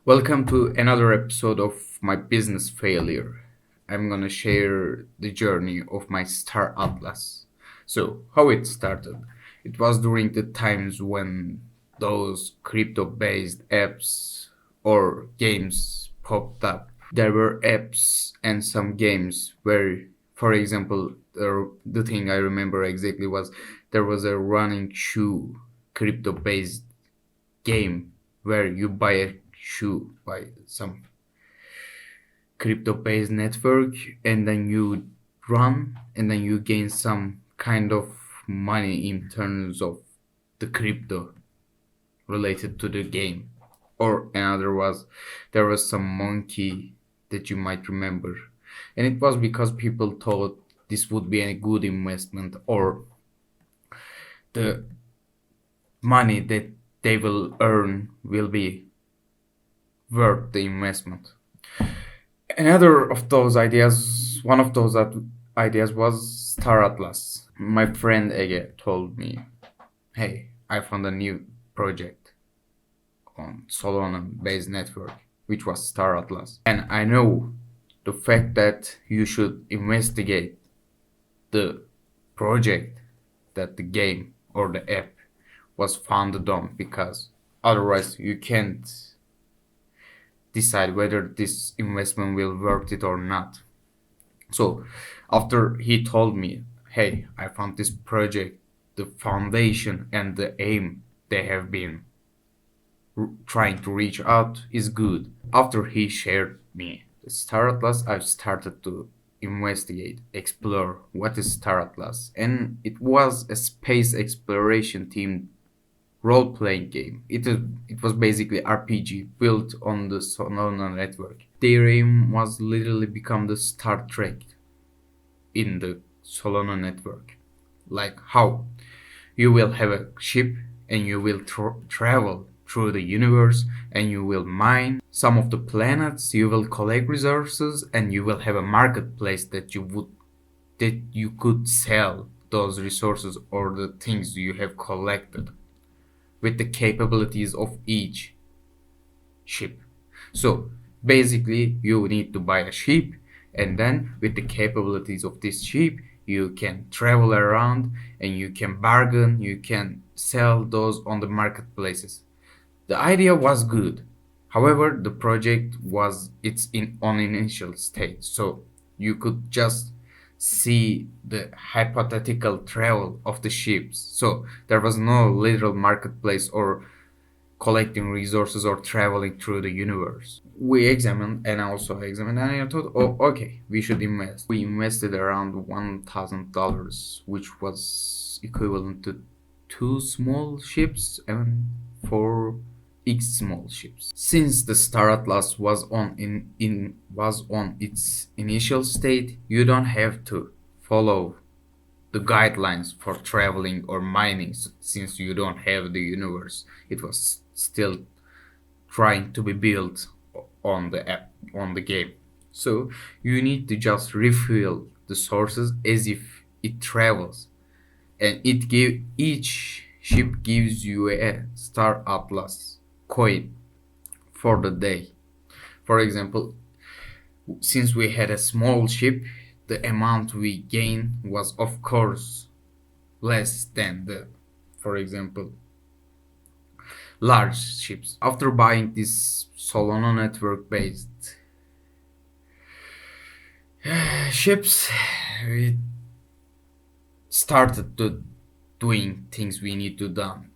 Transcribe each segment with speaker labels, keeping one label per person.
Speaker 1: Welcome to another episode of my business failure. I'm gonna share the journey of my Star Atlas. So, how it started? It was during the times when those crypto based apps or games popped up. There were apps and some games where, for example, the thing I remember exactly was there was a running shoe crypto based game where you buy a shoe by some crypto based network and then you run and then you gain some kind of money in terms of the crypto related to the game. Or another was there was some monkey that you might remember, and it was because people thought this would be a good investment, or the money that they will earn will be worth the investment. Another of those ideas, one of those ideas was Star Atlas. My friend Ege told me, hey, I found a new project on Solana based network, which was Star Atlas. And I know the fact that you should investigate the project that the game or the app was founded on, because otherwise you can't decide whether this investment will worth it or not. So after he told me, hey, I found this project, the foundation and the aim they have been trying to reach out is good. After he shared me the Star Atlas, I started to investigate, explore what is Star Atlas, and it was a space exploration themed role-playing game. It was basically RPG built on the Solana network. Their aim was literally become the Star Trek in the Solana network. Like how you will have a ship and you will travel through the universe and you will mine some of the planets, you will collect resources, and you will have a marketplace that you could sell those resources or the things you have collected with the capabilities of each ship. So basically, you need to buy a ship, and then with the capabilities of this ship, you can travel around and you can bargain, you can sell those on the marketplaces. The idea was good. However, the project was it's in on initial stage, so you could just see the hypothetical travel of the ships. So there was no literal marketplace or collecting resources or traveling through the universe. We examined and I also examined and I thought, oh, okay, we should invest. We invested around $1,000, which was equivalent to two small ships and four X small ships. Since the Star Atlas was on its initial state, you don't have to follow the guidelines for traveling or mining since you don't have the universe. It was still trying to be built on the app on the game. So you need to just refuel the sources as if it travels, and each ship gives you a Star Atlas coin for the day. For example, since we had a small ship, the amount we gain was of course less than the, for example, large ships. After buying this Solana network based ships, we started to doing things we need to done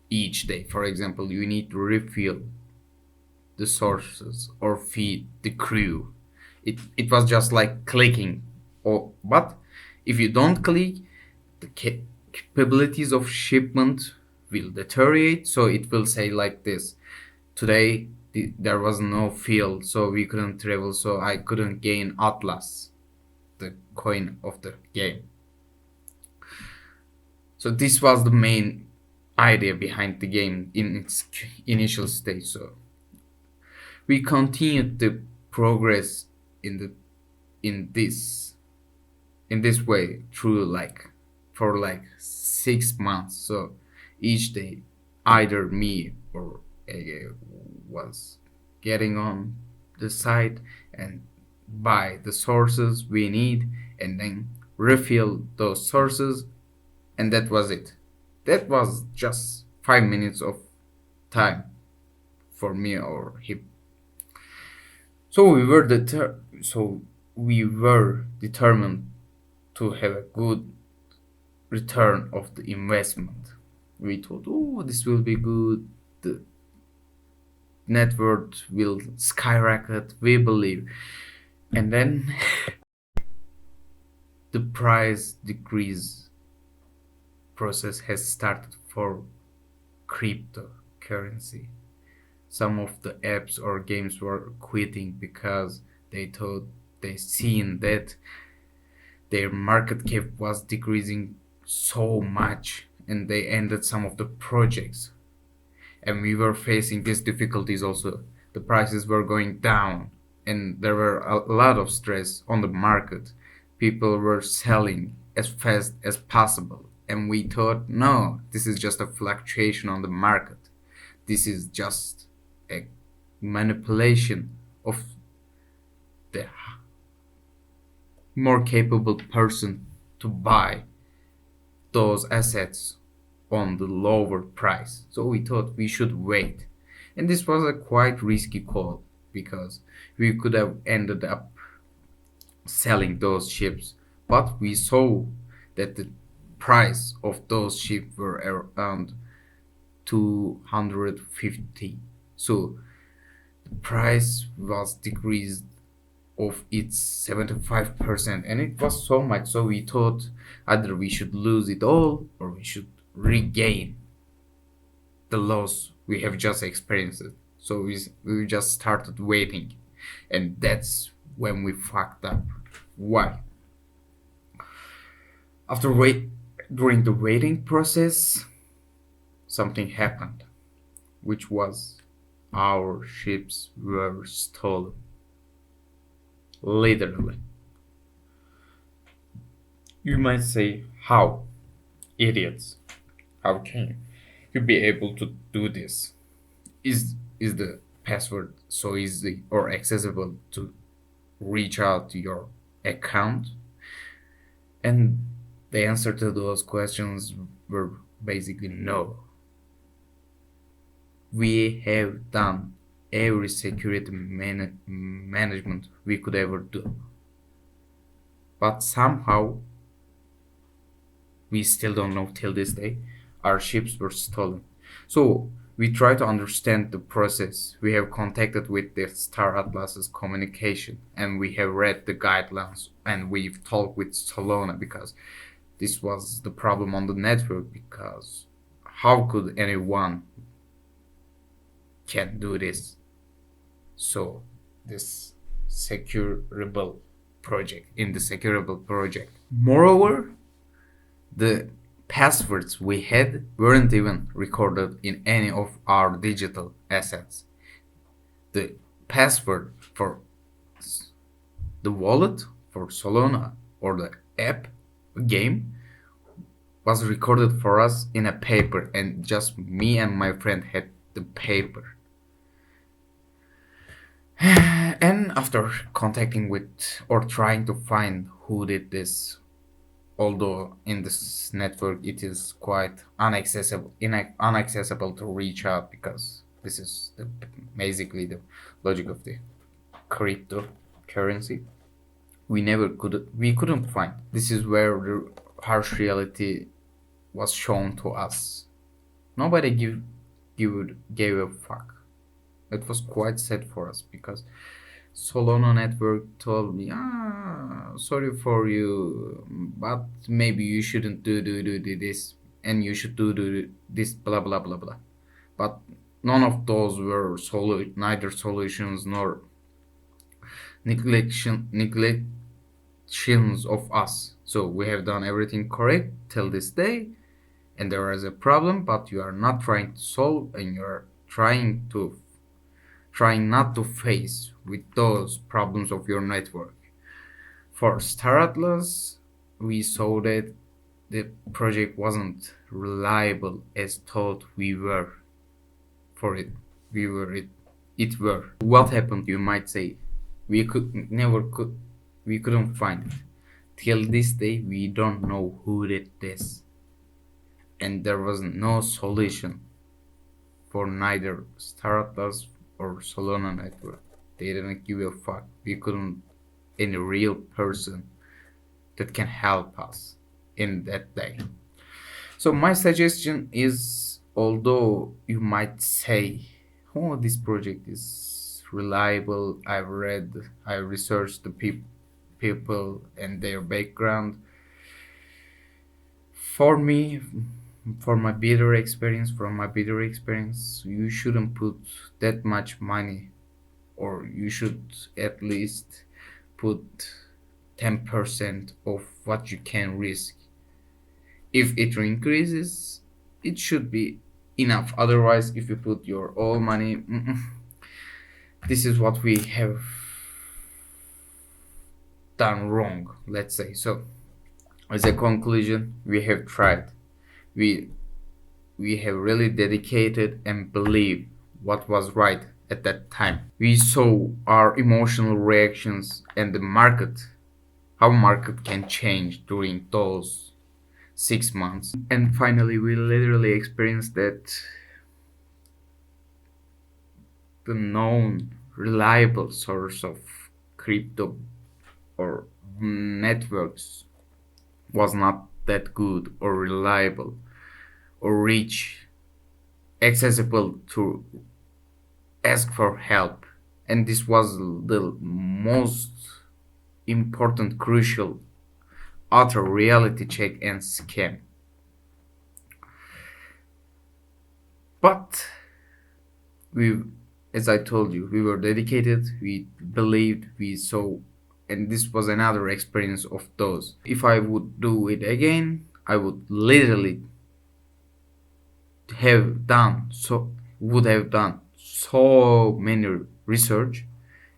Speaker 1: each day. For example, you need to refill the sources or feed the crew. It was just like clicking, or but if you don't click, the capabilities of shipment will deteriorate. So it will say like this: today there was no field, so we couldn't travel, so I couldn't gain Atlas, the coin of the game. So this was the main idea behind the game in its initial stage. So we continued to progress in the in this in this way through like for like 6 months. So each day either me or Ege was getting on the site and buy the sources we need and then refill those sources, and that was it. That was just 5 minutes of time for me or him. So we were determined to have a good return of the investment. We thought, oh, this will be good. The net worth will skyrocket. We believe, and then the price decrease process has started for cryptocurrency. Some of the apps or games were quitting because they thought they seen that their market cap was decreasing so much and they ended some of the projects. And we were facing these difficulties also. The prices were going down and there were a lot of stress on the market. People were selling as fast as possible. And we thought, no, this is just a fluctuation on the market. This is just a manipulation of the more capable person to buy those assets on the lower price. So we thought we should wait. And this was a quite risky call because we could have ended up selling those ships, but we saw that the price of those ships were around 250. So the price was decreased of its 75%, and it was so much. So we thought either we should lose it all or we should regain the loss we have just experienced. So we just started waiting, and that's when we fucked up. Why? After wait During the waiting process, something happened, which was our ships were stolen. Literally. You might say, how? Idiots. How can you be able to do this? Is the password so easy or accessible to reach out to your account? And the answer to those questions were basically no. We have done every security management we could ever do. But somehow, we still don't know till this day, our ships were stolen. So we try to understand the process. We have contacted with the Star Atlas's communication and we have read the guidelines and we've talked with Solana because this was the problem on the network, because how could anyone can do this? So this securable project. Moreover, the passwords we had weren't even recorded in any of our digital assets. The password for the wallet, for Solana, or the app game was recorded for us in a paper, and just me and my friend had the paper. And after contacting with or trying to find who did this, although in this network it is quite inaccessible to reach out, because this is basically the logic of the cryptocurrency. We couldn't find. This is where the harsh reality was shown to us. Nobody gave a fuck. It was quite sad for us because Solana network told me, sorry for you, but maybe you shouldn't do this, and you should do this, blah blah blah blah. But none of those were neither solutions nor neglections of us. So we have done everything correct till this day, and there is a problem, but you are not trying to solve, and you are trying not to face with those problems of your network. For Star Atlas, we saw that the project wasn't reliable as thought we were for it. We were it. it were. What happened, you might say? We could never could we couldn't find it. Till this day we don't know who did this. And there was no solution for neither Star Atlas or Solana network. They didn't give a fuck. We couldn't any real person that can help us in that day. So my suggestion is, although you might say, "Oh, this project is reliable. I researched the people and their background." For me, from my bitter experience, you shouldn't put that much money, or you should at least put 10% of what you can risk. If it increases, it should be enough. Otherwise, if you put your all money, this is what we have done wrong, let's say. So as a conclusion, we have tried. We we have really dedicated and believed what was right at that time. We saw our emotional reactions and the market, how market can change during those 6 months. And finally, we literally experienced that the known reliable source of crypto or networks was not that good or reliable or rich, accessible to ask for help. And this was the most important, crucial, utter reality check and scam. But we, as I told you, we were dedicated, we believed, we saw, and this was another experience of those. If I would do it again, I would have done so would have done so many research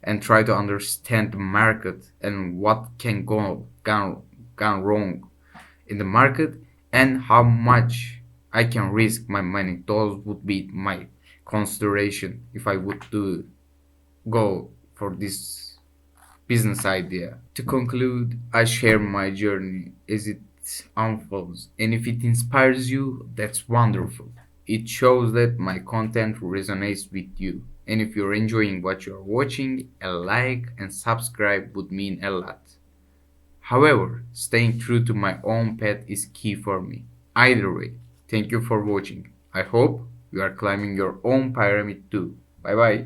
Speaker 1: and try to understand the market and what can gone wrong in the market and how much I can risk my money. Those would be my consideration if I would go for this business idea. To conclude, I share my journey as it unfolds, and if it inspires you, that's wonderful. It shows that my content resonates with you. And if you're enjoying what you're watching, a like and subscribe would mean a lot. However, staying true to my own path is key for me. Either way, thank you for watching. I hope you are climbing your own pyramid too. Bye bye.